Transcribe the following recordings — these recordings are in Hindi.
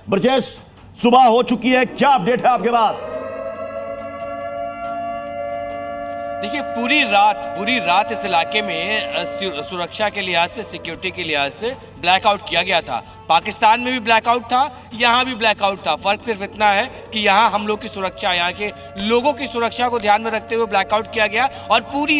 ब्रजेश, सुबह हो चुकी है, क्या अपडेट है आपके पास? देखिए, पूरी रात इस इलाके में सुरक्षा के लिहाज से, सिक्योरिटी के लिहाज से ब्लैकआउट किया गया था। पाकिस्तान में भी ब्लैकआउट था, यहाँ भी ब्लैकआउट था। फर्क सिर्फ इतना है कि यहाँ हम लोग की सुरक्षा, यहाँ के लोगों की सुरक्षा को ध्यान में रखते हुए ब्लैकआउट किया गया। और पूरी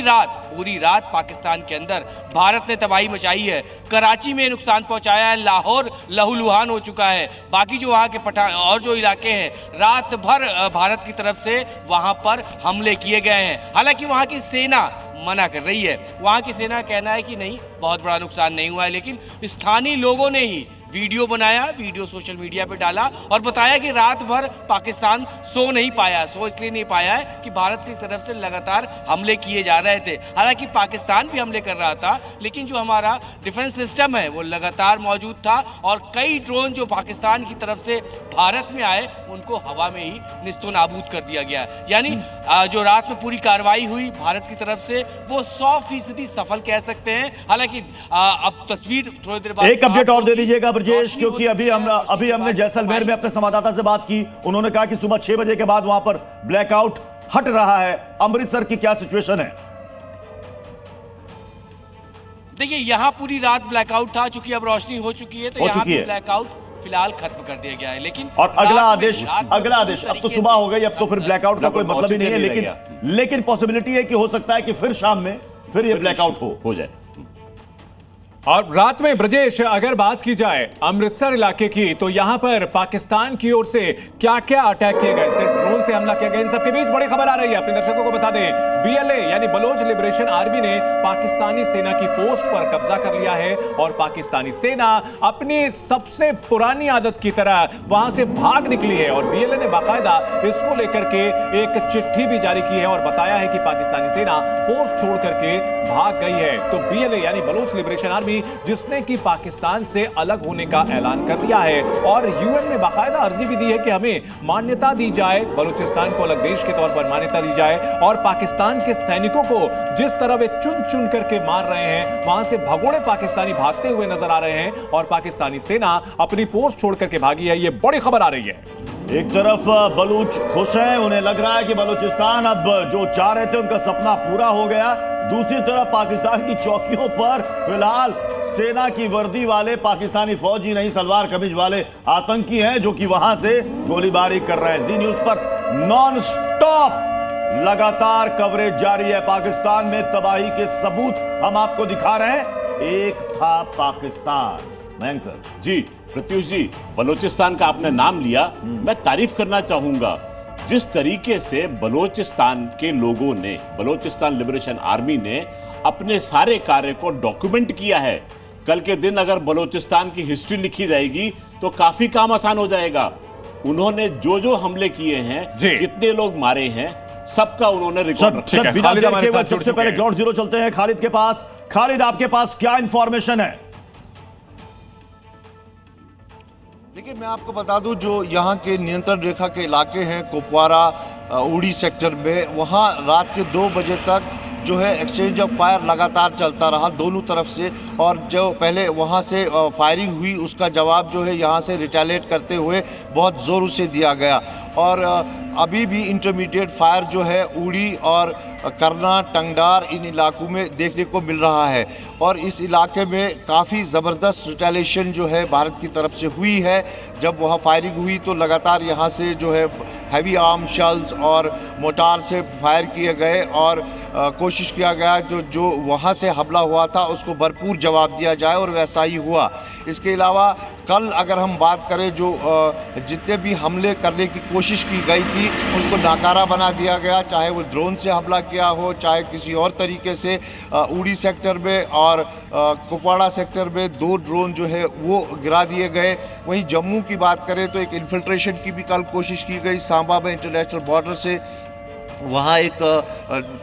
रात पाकिस्तान के अंदर भारत ने तबाही मचाई है। कराची में नुकसान पहुंचाया है, लाहौर लहूलुहान हो चुका है। बाकी जो वहाँ के पठान और जो इलाके हैं, रात भर भारत की तरफ से वहाँ पर हमले किए गए हैं। हालांकि वहाँ की सेना मना कर रही है। वहाँ की सेना कहना है कि नहीं, बहुत बड़ा नुकसान नहीं हुआ है। लेकिन स्थानीय लोगों ने ही वीडियो बनाया, वीडियो सोशल मीडिया पे डाला और बताया कि रात भर पाकिस्तान सो नहीं पाया। सो इसलिए नहीं पाया है कि भारत की तरफ से लगातार हमले किए जा रहे थे। हालांकि पाकिस्तान भी हमले कर रहा था, लेकिन जो हमारा डिफेंस सिस्टम है वो लगातार मौजूद था। और कई ड्रोन जो पाकिस्तान की तरफ से भारत में आए, उनको हवा में ही निस्तो नाबूद कर दिया गया। यानी जो रात में पूरी कार्रवाई हुई भारत की तरफ से, वो 100% सफल कह सकते हैं। हालांकि अब तस्वीर थोड़ी देर बाद एक अपडेट और दे दीजिएगा ब्रजेश, क्योंकि अभी हमने जैसलमेर में अपने संवाददाता से बात की। उन्होंने कहा कि सुबह 6 बजे के बाद वहां पर ब्लैकआउट हट रहा है। अमृतसर की क्या सिचुएशन है? देखिए, यहाँ पूरी रात ब्लैकआउट था। चूंकि अब रोशनी हो चुकी है तो यहाँ भी ब्लैकआउट फिलहाल खत्म कर दिया गया है। लेकिन और अगला आदेश अब तो सुबह हो गई, अब तो फिर ब्लैकआउट का कोई मतलब ही नहीं है। लेकिन पॉसिबिलिटी है कि हो सकता है कि फिर शाम में फिर ये ब्लैकआउट हो जाए। और रात में ब्रजेश, अगर बात की जाए अमृतसर इलाके की, तो यहां पर पाकिस्तान की ओर से क्या क्या अटैक किए गए, सिर्फ ड्रोन से हमला किया गया। इन सबके बीच बड़ी खबर आ रही है, अपने दर्शकों को बता दें, बीएलए यानी बलोच लिबरेशन आर्मी ने पाकिस्तानी सेना की पोस्ट पर कब्जा कर लिया है। और पाकिस्तानी सेना अपनी सबसे पुरानी आदत की तरह वहां से भाग निकली है। और बीएलए ने बाकायदा इसको लेकर के एक चिट्ठी भी जारी की है और बताया है कि पाकिस्तानी सेना पोस्ट छोड़ करके भाग गई है। तो बीएलए यानी बलोच लिबरेशन आर्मी, जिसने कि पाकिस्तान से अलग होने का ऐलान कर दिया है और यूएन में बाकायदा अर्जी भी दी है कि हमें मान्यता दी जाए, बलूचिस्तान को अलग देश के तौर पर मान्यता दी जाए। और पाकिस्तान के सैनिकों को जिस तरह वे चुन चुन करके मार रहे हैं, वहां से भगोड़े पाकिस्तानी भागते हुए नजर आ रहे हैं और पाकिस्तानी सेना अपनी पोस्ट छोड़ करके भागी है। ये बड़ी खबर आ रही है। एक तरफ बलूच खुश हैं, उन्हें लग रहा है कि बलूचिस्तान अब जो चाह रहे थे उनका सपना पूरा हो गया। दूसरी तरफ पाकिस्तान की चौकियों पर फिलहाल सेना की वर्दी वाले पाकिस्तानी फौजी नहीं, सलवार कमीज वाले आतंकी हैं जो कि वहां से गोलीबारी कर रहे हैं। जी न्यूज पर नॉन स्टॉप लगातार कवरेज जारी है। पाकिस्तान में तबाही के सबूत हम आपको दिखा रहे हैं। एक था पाकिस्तान। मयंक सर। जी प्रत्युष जी, बलोचिस्तान का आपने नाम लिया, मैं तारीफ करना चाहूंगा जिस तरीके से बलोचिस्तान के लोगों ने, बलोचिस्तान लिबरेशन आर्मी ने अपने सारे कार्य को डॉक्यूमेंट किया है। कल के दिन अगर बलोचिस्तान की हिस्ट्री लिखी जाएगी तो काफी काम आसान हो जाएगा। उन्होंने जो हमले किए हैं, कितने लोग मारे हैं, सबका उन्होंने रिकॉर्ड रखा है। सबसे पहले ग्राउंड जीरो चलते हैं खालिद के पास। खालिद, आपके पास क्या इंफॉर्मेशन है? देखिए, मैं आपको बता दूं, जो यहाँ के नियंत्रण रेखा के इलाके हैं, कुपवारा उड़ी सेक्टर में, वहाँ रात के 2 बजे तक जो है एक्सचेंज ऑफ फायर लगातार चलता रहा दोनों तरफ से। और जो पहले वहाँ से फायरिंग हुई, उसका जवाब जो है यहाँ से रिटेलिएट करते हुए बहुत ज़ोर से दिया गया। और अभी भी इंटरमीडिएट फायर जो है उड़ी और करना, टंगडार, इन इलाकों में देखने को मिल रहा है। और इस इलाके में काफ़ी ज़बरदस्त रिटेलिएशन जो है भारत की तरफ से हुई है। जब वहाँ फायरिंग हुई तो लगातार यहाँ से जो है हैवी आर्म शेल्स और मोटार से फायर किए गए और कोशिश किया गया जो वहाँ से हमला हुआ था उसको भरपूर जवाब दिया जाए, और वैसा ही हुआ। इसके अलावा कल अगर हम बात करें, जो जितने भी हमले करने की कोशिश की गई थी उनको नाकारा बना दिया गया, चाहे वो ड्रोन से हमला किया हो, चाहे किसी और तरीके से। उड़ी सेक्टर में और कुपवाड़ा सेक्टर में 2 ड्रोन जो है वो गिरा दिए गए। वहीं जम्मू की बात करें तो एक इन्फिल्ट्रेशन की भी कल कोशिश की गई सांबा में इंटरनेशनल बॉर्डर से। वहाँ एक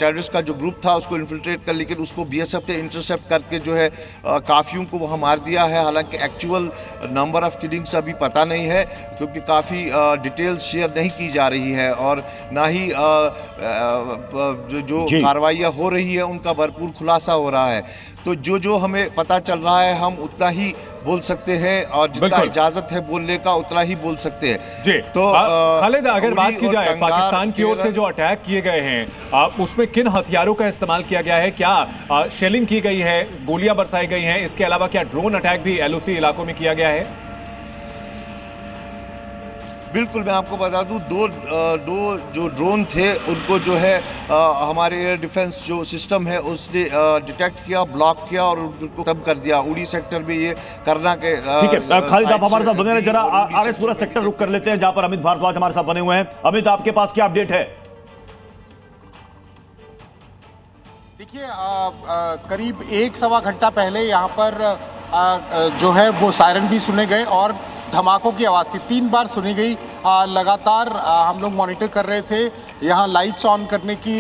टेररिस्ट का जो ग्रुप था उसको इन्फिल्ट्रेट कर, लेकिन उसको बीएसएफ ने इंटरसेप्ट करके जो है काफ़ियों को वहाँ मार दिया है। हालांकि एक्चुअल नंबर ऑफ किलिंग्स अभी पता नहीं है, क्योंकि काफ़ी डिटेल्स शेयर नहीं की जा रही है और ना ही जो कार्रवाइयाँ हो रही है उनका भरपूर खुलासा हो रहा है। तो जो हमें पता चल रहा है हम उतना ही बोल सकते हैं और जितना बिल्कुल। इजाजत है बोलने का उतना ही बोल सकते हैं। जी तो खालिद, अगर उड़ी बात की और जाए कंगार पाकिस्तान की ओर से जो अटैक किए गए हैं, उसमें किन हथियारों का इस्तेमाल किया गया है? क्या शेलिंग की गई है, गोलियां बरसाई गई हैं? इसके अलावा क्या ड्रोन अटैक भी एलओसी इलाकों में किया गया है? बिल्कुल, मैं आपको बता दूं, दो जो ड्रोन थे उनको जो है हमारे एयर डिफेंस जो सिस्टम है उसने डिटेक्ट किया, ब्लॉक किया और उनको खत्म कर दिया। उड़ी सेक्टर में ये करना के ठीक है खालिद, आप हमारे साथ बने रहे, जरा आरएस पूरा सेक्टर रुक कर लेते हैं जहां पर अमित भारद्वाज हमारे साथ बने हुए हैं। अमित, आपके पास क्या अपडेट है? देखिए, करीब 1-1.25 घंटा पहले यहाँ पर जो है वो सायरन भी सुने गए और धमाकों की आवाज़ थी, 3 बार सुनी गई। लगातार हम लोग मॉनिटर कर रहे थे, यहाँ लाइट्स ऑन करने की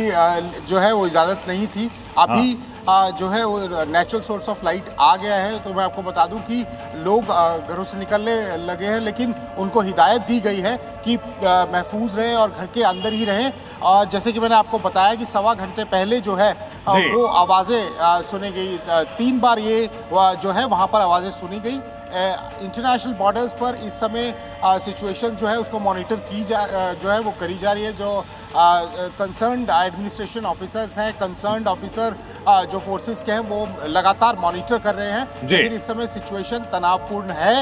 जो है वो इजाज़त नहीं थी। अभी जो है वो नेचुरल सोर्स ऑफ लाइट आ गया है। तो मैं आपको बता दूं कि लोग घरों से निकलने लगे हैं, लेकिन उनको हिदायत दी गई है कि महफूज रहें और घर के अंदर ही रहें। और जैसे कि मैंने आपको बताया कि 1.25 घंटे पहले जो है वो आवाज़ें सुनी गई, 3 बार ये जो है वहाँ पर आवाज़ें सुनी गई। इंटरनेशनल बॉर्डर्स पर इस समय सिचुएशन जो है उसको मॉनिटर जो है वो करी जा रही है। जो कंसर्न्ड एडमिनिस्ट्रेशन ऑफिसर्स हैं, कंसर्न्ड ऑफिसर जो फोर्सेस के हैं वो लगातार मॉनिटर कर रहे हैं, लेकिन इस समय सिचुएशन तनावपूर्ण है।